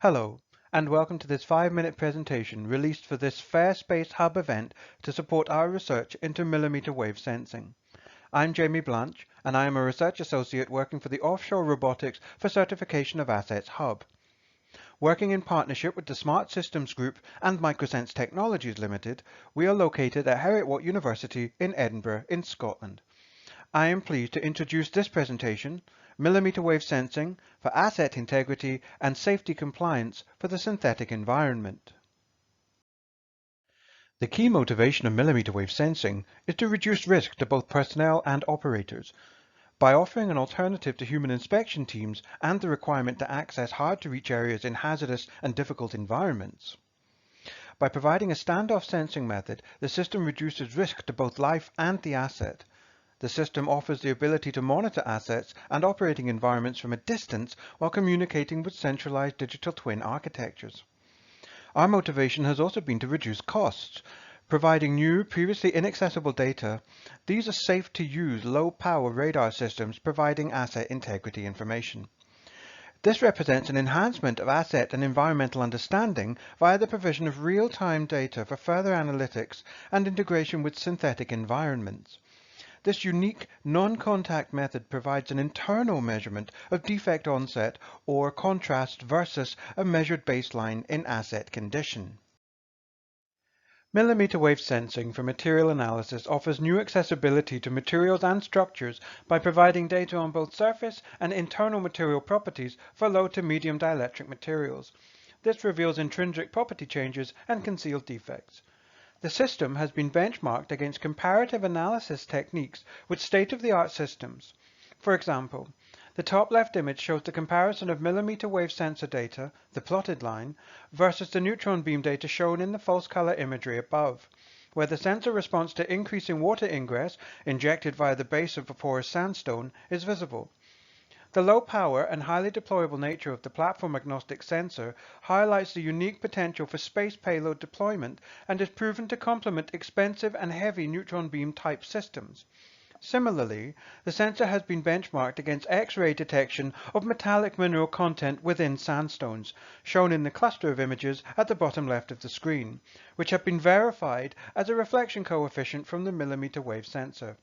Hello, and welcome to this 5-minute presentation released for this Fair Space Hub event to support our research into millimeter-wave sensing. I'm Jamie Blanche, and I am a research associate working for the Offshore Robotics for Certification of Assets Hub. Working in partnership with the Smart Systems Group and Microsense Technologies Limited, we are located at Heriot-Watt University in Edinburgh in Scotland. I am pleased to introduce this presentation, Millimeter-Wave Sensing for Asset Integrity and Safety Compliance for the Synthetic Environment. The key motivation of millimeter-wave sensing is to reduce risk to both personnel and operators. By offering an alternative to human inspection teams and the requirement to access hard-to-reach areas in hazardous and difficult environments. By providing a standoff sensing method, the system reduces risk to both life and the asset. The system offers the ability to monitor assets and operating environments from a distance while communicating with centralized digital twin architectures. Our motivation has also been to reduce costs. Providing new, previously inaccessible data, these are safe-to-use, low-power radar systems providing asset integrity information. This represents an enhancement of asset and environmental understanding via the provision of real-time data for further analytics and integration with synthetic environments. This unique non-contact method provides an internal measurement of defect onset or contrast versus a measured baseline in asset condition. Millimeter-wave sensing for material analysis offers new accessibility to materials and structures by providing data on both surface and internal material properties for low to medium dielectric materials. This reveals intrinsic property changes and concealed defects. The system has been benchmarked against comparative analysis techniques with state-of-the-art systems. For example, the top left image shows the comparison of millimeter-wave sensor data, the plotted line, versus the neutron beam data shown in the false color imagery above, where the sensor response to increasing water ingress injected via the base of a porous sandstone is visible. The low power and highly deployable nature of the platform-agnostic sensor highlights the unique potential for space payload deployment and is proven to complement expensive and heavy neutron beam type systems. Similarly, the sensor has been benchmarked against X-ray detection of metallic mineral content within sandstones, shown in the cluster of images at the bottom left of the screen, which have been verified as a reflection coefficient from the millimeter-wave sensor.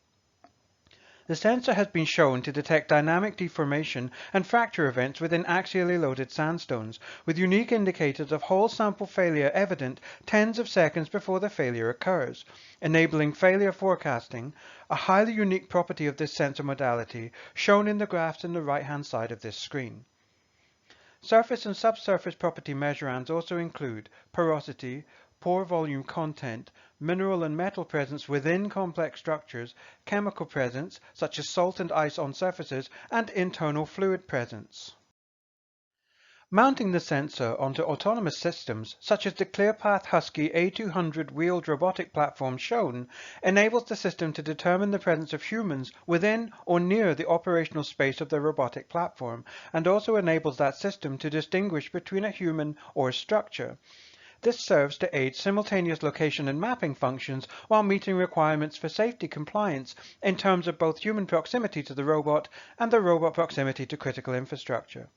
The sensor has been shown to detect dynamic deformation and fracture events within axially loaded sandstones, with unique indicators of whole sample failure evident tens of seconds before the failure occurs, enabling failure forecasting, a highly unique property of this sensor modality shown in the graphs on the right-hand side of this screen. Surface and subsurface property measurands also include porosity, pore volume content, mineral and metal presence within complex structures, chemical presence, such as salt and ice on surfaces, and internal fluid presence. Mounting the sensor onto autonomous systems, such as the ClearPath Husky A200 wheeled robotic platform shown, enables the system to determine the presence of humans within or near the operational space of the robotic platform, and also enables that system to distinguish between a human or a structure. This serves to aid simultaneous location and mapping functions while meeting requirements for safety compliance in terms of both human proximity to the robot and the robot proximity to critical infrastructure.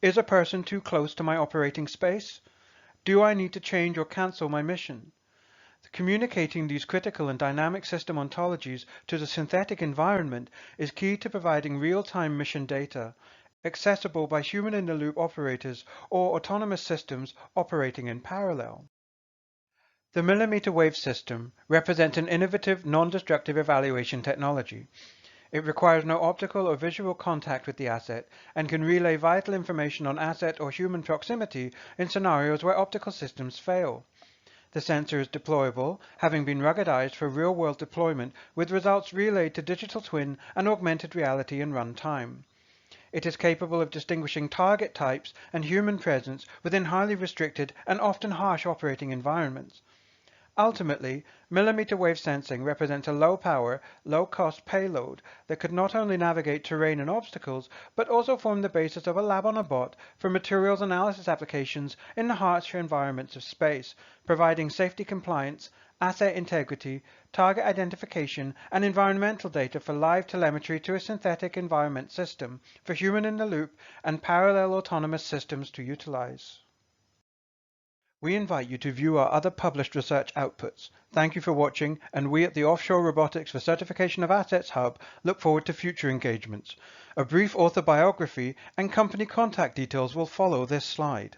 Is a person too close to my operating space? Do I need to change or cancel my mission? Communicating these critical and dynamic system ontologies to the synthetic environment is key to providing real-time mission data, accessible by human-in-the-loop operators or autonomous systems operating in parallel. The millimeter-wave system represents an innovative, non-destructive evaluation technology. It requires no optical or visual contact with the asset and can relay vital information on asset or human proximity in scenarios where optical systems fail. The sensor is deployable, having been ruggedized for real-world deployment with results relayed to digital twin and augmented reality in runtime. It is capable of distinguishing target types and human presence within highly restricted and often harsh operating environments. Ultimately, millimeter-wave sensing represents a low-power, low-cost payload that could not only navigate terrain and obstacles, but also form the basis of a lab-on-a-bot for materials analysis applications in the harsh environments of space, providing safety compliance, asset integrity, target identification, and environmental data for live telemetry to a synthetic environment system for human-in-the-loop and parallel autonomous systems to utilize. We invite you to view our other published research outputs. Thank you for watching, and we at the Offshore Robotics for Certification of Assets Hub look forward to future engagements. A brief author biography and company contact details will follow this slide.